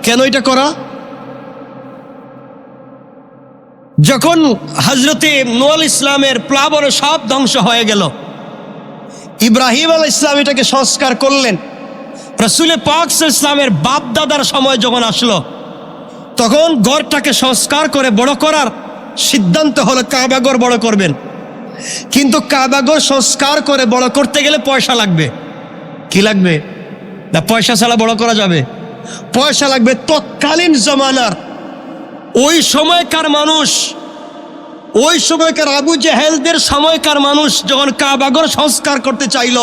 কেন এটা করা? যখন হযরতে নূহ আলাইহিস ইসলামের প্লাবনে সব ধ্বংস হয়ে গেল, ইব্রাহিম আলাইহিস ইসলাম এটাকে সংস্কার করলেন। রাসূল পাক সাল্লাল্লাহু আলাইহি ওয়াসাল্লামের বাপ দাদার সময় যখন আসলো, তখন ঘরটাকে সংস্কার করে বড় করার সিদ্ধান্ত হলো কাবাঘর বড় করবেন। কিন্তু কাবাঘর সংস্কার করে বড় করতে গেলে পয়সা লাগবে। কি লাগবে? না পয়সা ছাড়া বড় করা যাবে? পয়সা লাগবে। তৎকালীন জমানার ওই সময়কার মানুষ, ওই সময়কার আবু জেহেলদের সময়কার মানুষ যখন কাবাঘর সংস্কার করতে চাইল,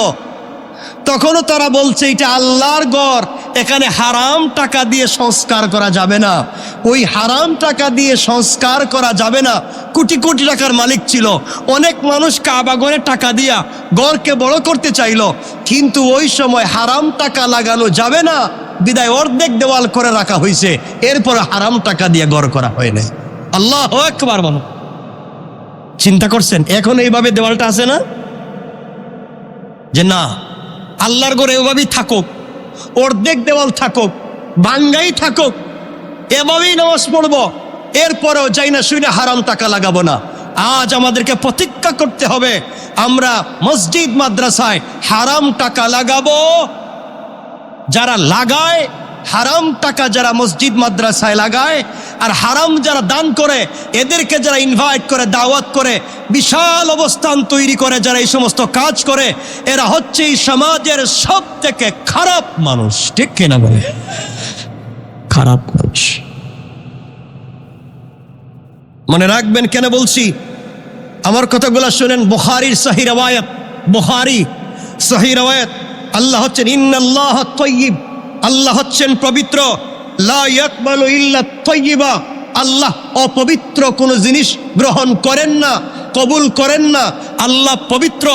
তখনও তারা বলছে এটা আল্লাহর ঘর, এখানে হারাম টাকা দিয়ে সংস্কার করা যাবে না। ওই হারাম টাকা দিয়ে সংস্কার করা যাবে না। কোটি কোটি টাকার মালিক ছিল, অনেক মানুষ কাবাঘরে টাকা দিয়া ঘরকে বড় করতে চাইল, কিন্তু ওই সময় হারাম টাকা লাগানো যাবে না বিদায় অর্ধেক দেওয়াল করে রাখা হয়েছে, এরপর হারাম টাকা দিয়ে ঘর করা হয় নাই। আল্লাহু আকবার বলো। চিন্তা করছেন এখন এইভাবে দেওয়ালটা আছে না, যে না আল্লাহর ঘরে এভাবেই থাকুক, অর্ধেক দেওয়াল থাকুক, বাঙ্গাই থাকুক, এভাবেই নামাজ পড়বো, এরপরেও যাই না শুনে হারাম টাকা লাগাবো না। আজ আমাদেরকে প্রতিজ্ঞা করতে হবে, আমরা মসজিদ মাদ্রাসায় হারাম টাকা লাগাবো। যারা লাগায় হারাম টাকা, যারা মসজিদ মাদ্রাসায় লাগায় আর হারাম যারা দান করে, এদেরকে যারা ইনভাইট করে, দাওয়াত করে, বিশাল অবস্থান তৈরি করে, যারা এই সমস্ত কাজ করে, এরা হচ্ছে এই সমাজের সব থেকে খারাপ মানুষ। ঠিক কিনা বলে? খারাপ মানুষ। মনে রাখবেন কেন বলছি, আমার কথাগুলো শুনেন। বুখারীর সহিহ riwayat, বুখারী সহিহ riwayat, আল্লাহ হচ্ছেন ইন্নাল্লাহ তাইয়্যিব, আল্লাহ হচ্ছেন পবিত্র, লা ইয়াকবালু ইল্লা তাইয়্যিবা, আল্লাহ অপবিত্র কোনো জিনিস গ্রহণ করেন না, কবুল করেন না। আল্লাহ পবিত্র,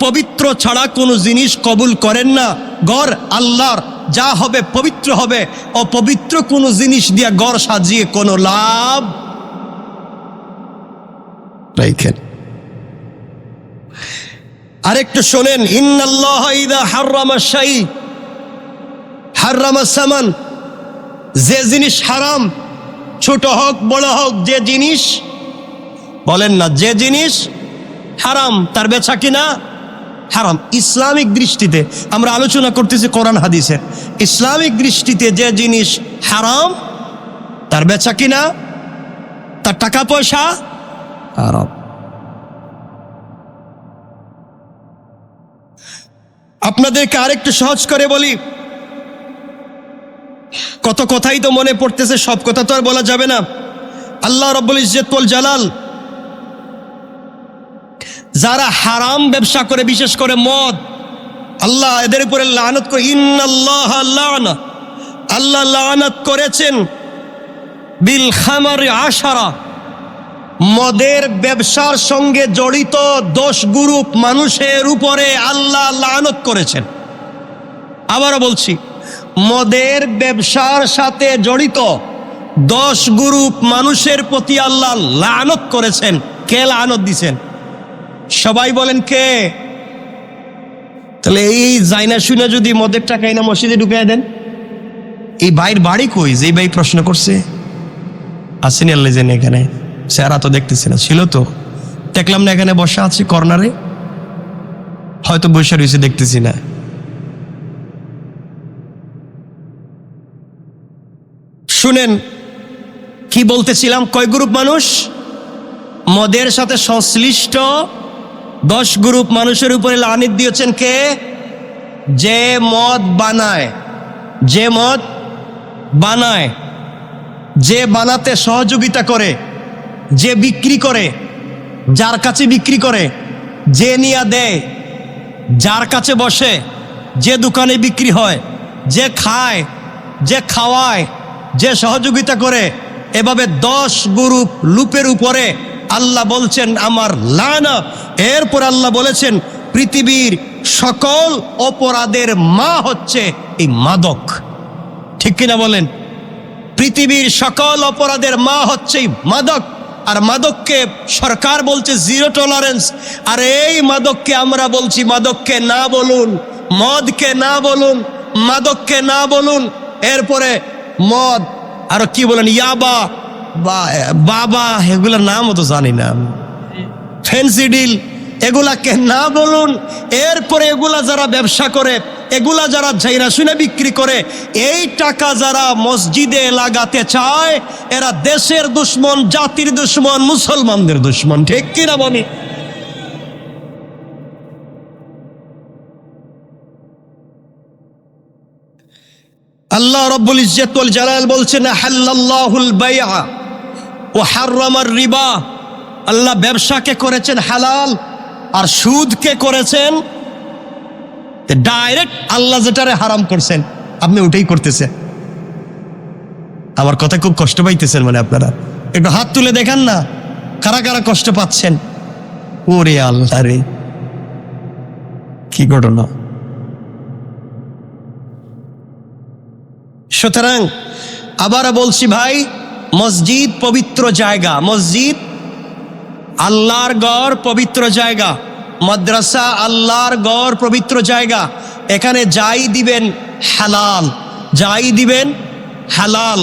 পবিত্র ছাড়া কোনো জিনিস কবুল করেন না। ঘর আল্লাহর, যা হবে পবিত্র হবে, অপবিত্র কোনো জিনিস দিয়ে ঘর সাজিয়ে কোনো লাভ রাখেন। আরেকটু শোনেন, ইন্নাল্লাহ ইযা হাররামা শাই হাররামা সামান, যে জিনিস হারাম, ছোট হোক বড় হোক, যে জিনিস, বলেন না, যে জিনিস হারাম তার বেচা কিনা হারাম। ইসলামিক দৃষ্টিতে আমরা আলোচনা করতেছি কোরআন হাদিসের, ইসলামিক দৃষ্টিতে যে জিনিস হারাম তার বেচা কিনা, তার টাকা পয়সা হারাম। আপনাদেরকে আরেকটু সহজ করে বলি, কত কথাই তো মনে পড়তেছে, সব কথা তো আর বলা যাবে না। আল্লাহ রাব্বুল ইজ্জত ওয়াল জালাল যারা হারাম ব্যবসা করে, বিশেষ করে মদ, আল্লাহ এদের উপরে লানত করে, ইন্নাল্লাহ লা'না, আল্লাহ লানত করেছেন বিল খামারি আশারা, মদের ব্যবসার সঙ্গে জড়িত 10 গ্রুপ মানুষের উপরে আল্লাহ লানত করেছেন। আবারও বলছি, মদের ব্যবসার সাথে জড়িত 10 গ্রুপ মানুষের প্রতি আল্লাহ লানত করেছেন। কে লানত দিছেন? সবাই বলেন কে? তাহলে এই জাইনা শুনে যদি মদের টাকা এনে মসজিদে ঢুকিয়ে দেন, এই ভাইয়ের বাড়ি কই? যে ভাই প্রশ্ন করছে আসেনি, আল্লাহ জানে, এখানে চেহারা তো দেখতেছি না, ছিল তো দেখলাম না, এখানে বসা আছে কর্নারে, হয়তো বসে রয়েছে, দেখতেছি না। শুনেন কি বলতেছিলাম, কয় গ্রুপ মানুষ? মদের সাথে সংশ্লিষ্ট 10 গ্রুপ মানুষের উপরে লানত দিয়েছেন। কে? যে মদ বানায়, যে মদ বানায়, যে বানাতে সহযোগিতা করে, যে বিক্রি করে, যার কাছে বিক্রি করে, যে নিয়া দেয়, যার কাছে বসে, যে দোকানে বিক্রি হয়, যে খায়, যে খাওয়ায়, যে সহযোগিতা করে, এভাবে 10 গ্রুপ লুপের উপরে আল্লাহ বলছেন আমার লানা। এরপর আল্লাহ বলেছেন পৃথিবীর সকল অপরাধের মা হচ্ছে এই মাদক। ঠিক কিনা বলেন? পৃথিবীর সকল অপরাধের মা হচ্ছে এই মাদক। আর মাদককে সরকার বলছে 0 টলারেন্স। আর এই মাদককে আমরা বলছি মাদককে না বলুন, মদকে না বলুন, মাদককে না বলুন। এরপরে মদ, আর কি বলেন, ইয়াবা, বাবা, এগুলোর নামও তো জানি না, ফেন্সিডিল, এগুলাকে না বলুন। এরপরে এগুলা যারা ব্যবসা করে, এগুলা যারা জাইরা শুনে বিক্রি করে, এই টাকা যারা মসজিদে লাগাতে চায়, এরা দেশের দুশ্মন, জাতির দুশ্মন, মুসলমানদের দুশ্মন। ঠিক কিনা বলি? আল্লাহ রাব্বুল ইজ্জত ওয়াল জালাল বলছেন হাল্লাল্লাহুল বাইআ ওয়া হাররামার রিবা, আল্লাহ ব্যবসাকে করেছেন হালাল আর সুদকে করেছেন ডাইরেক্ট। আল্লাহ যেটারে হারাম করছেন আপনি ওটাই করতেছেন। আমার কথা খুব কষ্ট পাইতেছেন মানে আপনারা? একটু হাত তুলে দেখান না, কারা কারা কষ্ট পাচ্ছেন? ওরে আল্লাহ রে, কি ঘটনা! সুতরাং আবার বলছি ভাই, মসজিদ পবিত্র জায়গা, মসজিদ আল্লাহর ঘর পবিত্র জায়গা, মাদ্রাসা আল্লাহর ঘর পবিত্র জায়গা। এখানে যাই দিবেন হালাল, যাই দিবেন হালাল।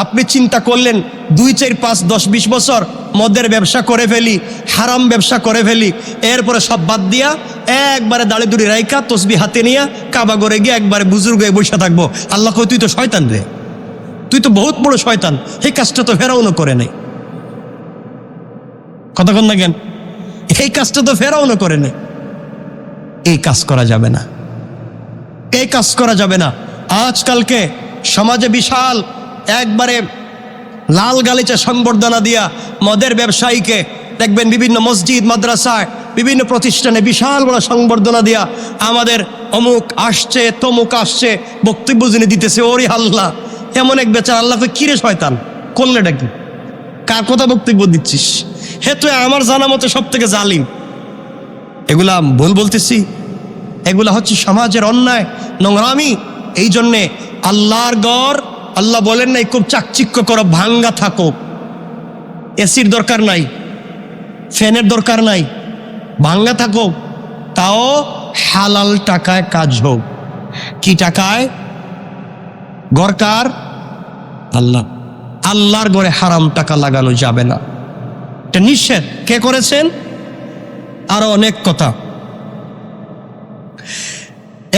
আপনি চিন্তা করলেন 2, 4, 5, 10, 20 বছর মদের ব্যবসা করে ফেলি, হারাম ব্যবসা করে ফেলি, এরপরে সব বাদ দিয়া একবারে দাড়ি দুড়ি রাইকা তসবি হাতে নিয়ে কাবা ঘরে গিয়ে একবারে বুজুর্গ হয়ে বসে থাকবো। আল্লাহ কই তুই তো শয়তান রে, তুই তো বহুত বড় শয়তান, এই কাজটা তো ফেরাউনও করে নাই। কতক্ষণ দেখেন, এই কাজটা তো ফেরাউনও করে নাই। এই কাজ করা যাবে না, এই কাজ করা যাবে না। আজকালকে সমাজে বিশাল একবারে লাল গালিচা সংবর্ধনা দিয়া মদের ব্যবসায়ীকে দেখবেন বিভিন্ন মসজিদ মাদ্রাসায় বিভিন্ন প্রতিষ্ঠানে বিশাল বড় সংবর্ধনা দিয়া আমাদের অমুক আসছে তমুক আসছে বক্তব্য যিনি দিতেছে, ওরে আল্লাহ, এমন এক বেচার। আল্লাহকে কিরে শয়তান করলে ডাকি, কার কথা বক্তব্য দিচ্ছিস? হে তুই আমার জানা মতে সব থেকে জালিম। এগুলা ভুল বলতেছি, এগুলা হচ্ছে সমাজের অন্যায়, নোংরামি। এই জন্যে আল্লাহর ঘর, আল্লাহ বলেন নাই খুব চাকচিক্য করো, ভাঙ্গা থাকো, এসির দরকার নাই, ফ্যানের দরকার নাই, ভাঙ্গা থাকো, তাও হালাল টাকায় কাজ হোক। কি টাকায়? ঘরকার আল্লাহ, আল্লাহর ঘরে হারাম টাকা লাগানো যাবে না, এটা নিষেধ। কে করেছেন? আরো অনেক কথা।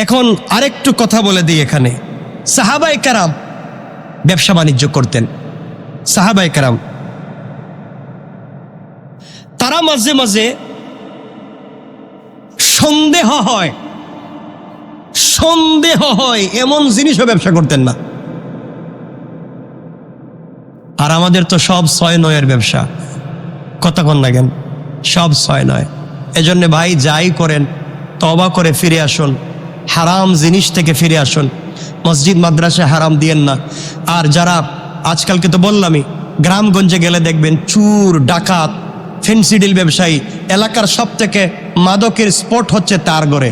এখন আরেকটু কথা বলে দিই এখানে। সাহাবায়ে কেরাম ব্যবসা বাণিজ্য করতেন। সাহাবায়ে কেরাম তারা মাঝে মাঝে সন্দেহ হয় এমন জিনিসও ব্যবসা করতেন না। আর আমাদের তো সব 6-9 ব্যবসা, কতক্ষণ লাগেন, সব 6-9। এজন্য ভাই যাই করেন তওবা করে ফিরে আসুন, হারাম জিনিস থেকে ফিরে আসুন, মসজিদ মাদ্রাসা হারাম দিয়েন না। আর যারা আজকালকে তো বললামই, গ্রামগঞ্জে গেলে দেখবেন চুর ডাকাত ফেন্সিডিল ব্যবসায়ী, এলাকার সব থেকে মাদকের স্পট হচ্ছে তার ঘরে।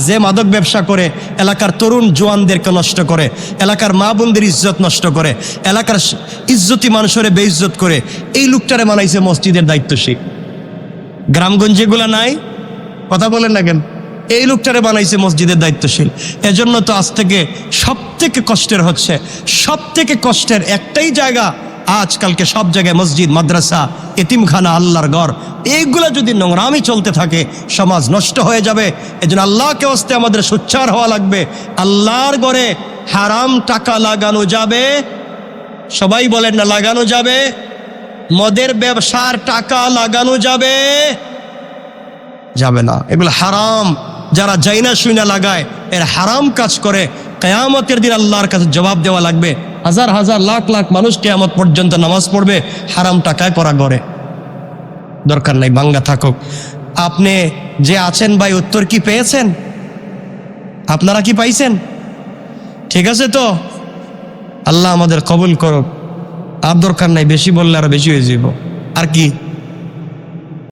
যে মাদক ব্যবসা করে এলাকার তরুণ জোয়ানদেরকে নষ্ট করে, এলাকার মা বোনদের ইজ্জত নষ্ট করে, এলাকার ইজ্জতি মানুষের বেইজ্জত করে, এই লোকটারে বানাইছে মসজিদের দায়িত্বশীল। গ্রামগঞ্জে এগুলা নাই, কথা বলেন না কেন? এই লোকটারে বানাইছে মসজিদের দায়িত্বশীল। এজন্য তো আজ থেকে সব থেকে কষ্টের হচ্ছে, সব থেকে কষ্টের একটাই জায়গা আজকালকে সব জায়গায় মসজিদ মাদ্রাসা এতিমখানা আল্লাহর ঘর, এইগুলা যদি নোংরামি চলতে থাকে সমাজ নষ্ট হয়ে যাবে। এজন্য আল্লাহকে ওয়াস্তে আমাদের সোচ্চার হওয়া লাগবে। আল্লাহর ঘরে হারাম টাকা লাগানো যাবে? সবাই বলেন না লাগানো যাবে? মদের ব্যবসার টাকা লাগানো যাবে? যাবে না, এগুলো হারাম। যারা যাইনা শুইনা লাগায়, এর হারাম কাজ করে, কিয়ামতের দিন আল্লাহর কাছে জবাব দেওয়া লাগবে। হাজার হাজার লাখ লাখ মানুষ কিয়ামত পর্যন্ত নামাজ পড়বে হারাম টাকায় করা করে। দরকার নাই, ভাঙ্গা থাকুক। আপনি যে আছেন ভাই, উত্তর কি পেয়েছেন? আপনারা কি পাইছেন? ঠিক আছে তো? আল্লাহ আমাদের কবুল করুক। আর দরকার নাই, বেশি বললে আরো বেশি হয়ে যাব। আর কি